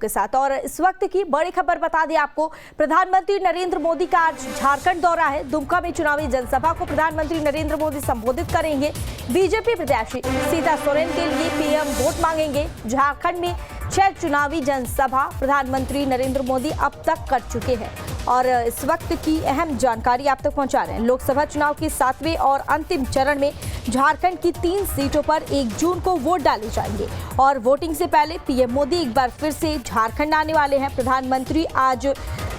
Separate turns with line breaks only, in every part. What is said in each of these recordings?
के साथ। और इस वक्त की बड़ी खबर बता दें आपको, प्रधानमंत्री नरेंद्र मोदी का आज झारखंड दौरा है। दुमका में चुनावी जनसभा को प्रधानमंत्री नरेंद्र मोदी संबोधित करेंगे। बीजेपी प्रत्याशी सीता सोरेन के लिए पीएम वोट मांगेंगे। झारखंड में 6 चुनावी जनसभा प्रधानमंत्री नरेंद्र मोदी अब तक कर चुके हैं और इस वक्त की अहम जानकारी आप तक पहुंचा रहे हैं। लोकसभा चुनाव के 7वें और अंतिम चरण में झारखंड की 3 सीटों पर 1 जून को वोट डाले जाएंगे और वोटिंग से पहले पीएम मोदी एक बार फिर से झारखंड आने वाले हैं। प्रधानमंत्री आज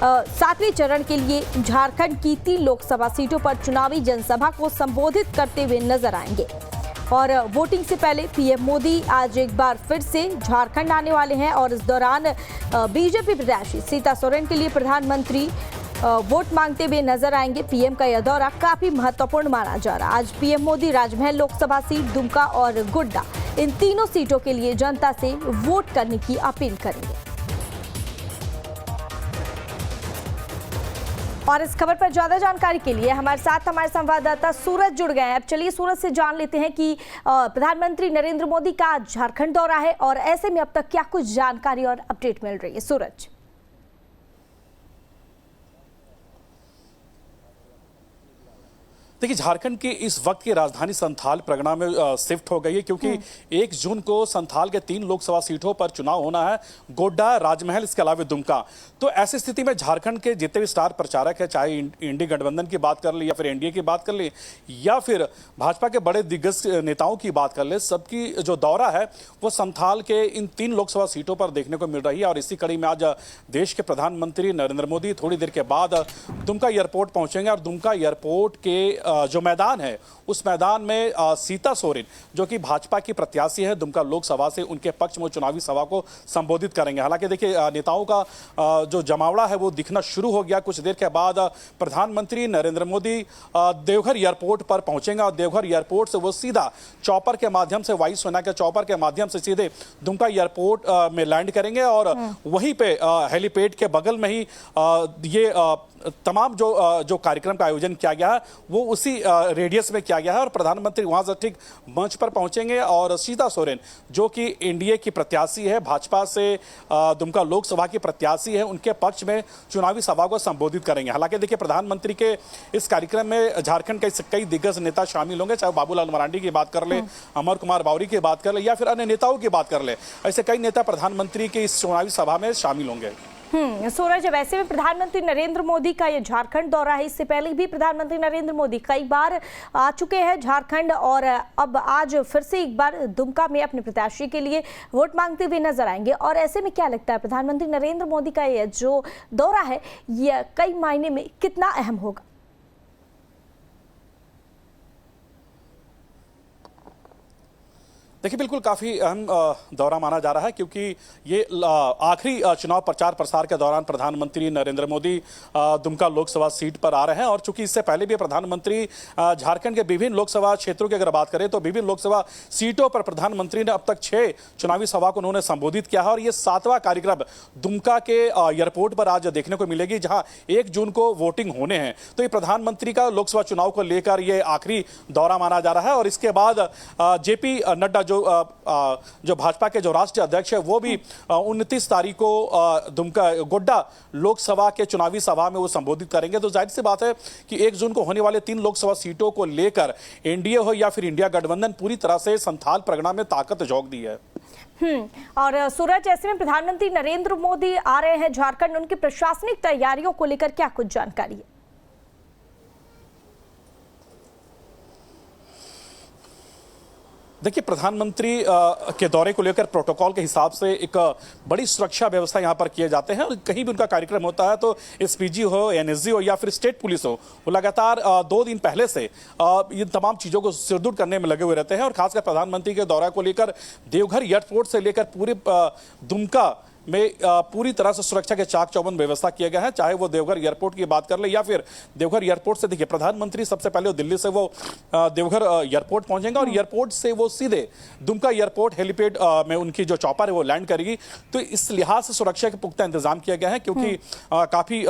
7वें चरण के लिए झारखंड की 3 लोकसभा सीटों पर चुनावी जनसभा को संबोधित करते हुए नजर आएंगे और वोटिंग से पहले पीएम मोदी आज एक बार फिर से झारखंड आने वाले हैं और इस दौरान बीजेपी प्रत्याशी सीता सोरेन के लिए प्रधानमंत्री वोट मांगते हुए नजर आएंगे। पीएम का यह दौरा काफी महत्वपूर्ण माना जा रहा है। आज पीएम मोदी राजमहल लोकसभा सीट, दुमका और गोड्डा, इन तीनों सीटों के लिए जनता से वोट करने की अपील करेंगे। और इस खबर पर ज्यादा जानकारी के लिए हमारे साथ हमारे संवाददाता सूरज जुड़ गए हैं। अब चलिए सूरज से जान लेते हैं कि प्रधानमंत्री नरेंद्र मोदी का झारखंड दौरा है और ऐसे में अब तक क्या कुछ जानकारी और अपडेट मिल रही है। सूरज।
देखिए, झारखंड की इस वक्त की राजधानी संथाल परगना में शिफ्ट हो गई है क्योंकि 1 जून को संथाल के 3 लोकसभा सीटों पर चुनाव होना है, गोड्डा, राजमहल, इसके अलावा दुमका। तो ऐसी स्थिति में झारखंड के जितने भी स्टार प्रचारक है, चाहे इंडी गठबंधन की बात कर ले या फिर एनडीए की बात कर ले या फिर भाजपा के बड़े दिग्गज नेताओं की बात कर ले, सबकी जो दौरा है वो संथाल के इन 3 लोकसभा सीटों पर देखने को मिल रही है। और इसी कड़ी में आज देश के प्रधानमंत्री नरेंद्र मोदी थोड़ी देर के बाद दुमका एयरपोर्ट पहुंचेंगे और दुमका एयरपोर्ट के जो मैदान है उस मैदान में सीता सोरेन, जो कि भाजपा की प्रत्याशी है दुमका लोकसभा से, उनके पक्ष में चुनावी सभा को संबोधित करेंगे। हालांकि देखिए, नेताओं का जो जमावड़ा है वो दिखना शुरू हो गया। कुछ देर के बाद प्रधानमंत्री नरेंद्र मोदी देवघर एयरपोर्ट पर पहुंचेंगे और देवघर एयरपोर्ट से वो सीधा चॉपर के माध्यम से, वायुसेना के चॉपर के माध्यम से सीधे दुमका एयरपोर्ट में लैंड करेंगे और वहीं पे हेलीपैड के बगल में ही ये तमाम जो कार्यक्रम का आयोजन किया गया है वो उसी रेडियस में किया गया है और प्रधानमंत्री वहां से ठीक मंच पर पहुंचेंगे और सीता सोरेन, जो कि एनडीए की प्रत्याशी है, भाजपा से दुमका लोकसभा की प्रत्याशी है, उनके पक्ष में चुनावी सभा को संबोधित करेंगे। हालांकि देखिए, प्रधानमंत्री के इस कार्यक्रम में झारखंड के कई दिग्गज नेता शामिल होंगे, चाहे बाबूलाल मरांडी की बात कर ले, अमर कुमार बावरी की बात कर ले या फिर अन्य नेताओं की बात कर ले। ऐसे कई नेता प्रधानमंत्री की इस चुनावी सभा में शामिल होंगे।
सूरज, वैसे में प्रधानमंत्री नरेंद्र मोदी का ये झारखंड दौरा है। इससे पहले भी प्रधानमंत्री नरेंद्र मोदी कई बार आ चुके हैं झारखंड और अब आज फिर से एक बार दुमका में अपने प्रत्याशी के लिए वोट मांगते हुए नजर आएंगे। और ऐसे में क्या लगता है, प्रधानमंत्री नरेंद्र मोदी का ये जो दौरा है ये कई मायने में कितना अहम होगा?
देखिए, बिल्कुल काफ़ी अहम दौरा माना जा रहा है क्योंकि ये आखिरी चुनाव प्रचार प्रसार के दौरान प्रधानमंत्री नरेंद्र मोदी दुमका लोकसभा सीट पर आ रहे हैं। और चूंकि इससे पहले भी प्रधानमंत्री झारखंड के विभिन्न लोकसभा क्षेत्रों की अगर बात करें तो विभिन्न लोकसभा सीटों पर प्रधानमंत्री ने अब तक 6 चुनावी सभा को उन्होंने संबोधित किया है और ये 7वां कार्यक्रम दुमका के एयरपोर्ट पर आज देखने को मिलेगी, जहाँ 1 जून को वोटिंग होने हैं। तो ये प्रधानमंत्री का लोकसभा चुनाव को लेकर ये आखिरी दौरा माना जा रहा है। और इसके बाद जेपी नड्डा जो भाजपा के जो राष्ट्रीय अध्यक्ष है वो भी 29 तारीख को दुमका गोड्डा लोकसभा के चुनावी सभा में वो संबोधित करेंगे। तो जाहिर सी बात है कि 1 जून को होने वाले 3 लोकसभा सीटों को लेकर एनडीए हो या फिर इंडिया गठबंधन पूरी तरह से संथाल परगना में ताकत झोंक दी है।
और सूरज, ऐसे में प्रधानमंत्री नरेंद्र मोदी आ रहे हैं झारखंड, उनकी प्रशासनिक तैयारियों को लेकर क्या कुछ जानकारी है?
देखिए, प्रधानमंत्री के दौरे को लेकर प्रोटोकॉल के हिसाब से एक बड़ी सुरक्षा व्यवस्था यहाँ पर किए जाते हैं और कहीं भी उनका कार्यक्रम होता है तो एसपीजी हो, एनएसजी हो या फिर स्टेट पुलिस हो, वो लगातार 2 दिन पहले से ये तमाम चीज़ों को सुदृढ़ करने में लगे हुए रहते हैं। और खासकर प्रधानमंत्री के दौरे को लेकर देवघर एयरपोर्ट से लेकर पूरे दुमका में पूरी तरह से सुरक्षा के चाक चौबंद व्यवस्था किया गया है। चाहे वो देवघर एयरपोर्ट की बात कर ले या फिर देवघर एयरपोर्ट से, देखिए प्रधानमंत्री सबसे पहले दिल्ली से वो देवघर एयरपोर्ट पहुंचेंगे और एयरपोर्ट से वो सीधे दुमका एयरपोर्ट हेलीपैड में उनकी जो चॉपर है वो लैंड करेगी। तो इस लिहाज से सुरक्षा के पुख्ता इंतजाम किया गया है क्योंकि काफी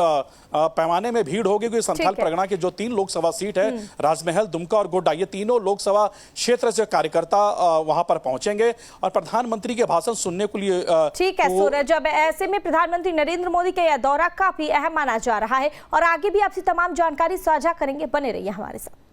पैमाने में भीड़ होगी क्योंकि संथाल परगना की जो 3 लोकसभा सीट है, राजमहल, दुमका और गोड्डा, ये तीनों लोकसभा क्षेत्र से कार्यकर्ता वहां पर पहुंचेंगे और प्रधानमंत्री के भाषण सुनने के लिए
ठीक है सूरज, गजब। ऐसे में प्रधानमंत्री नरेंद्र मोदी का यह दौरा काफी अहम माना जा रहा है और आगे भी आपसे तमाम जानकारी साझा करेंगे। बने रहिए हमारे साथ।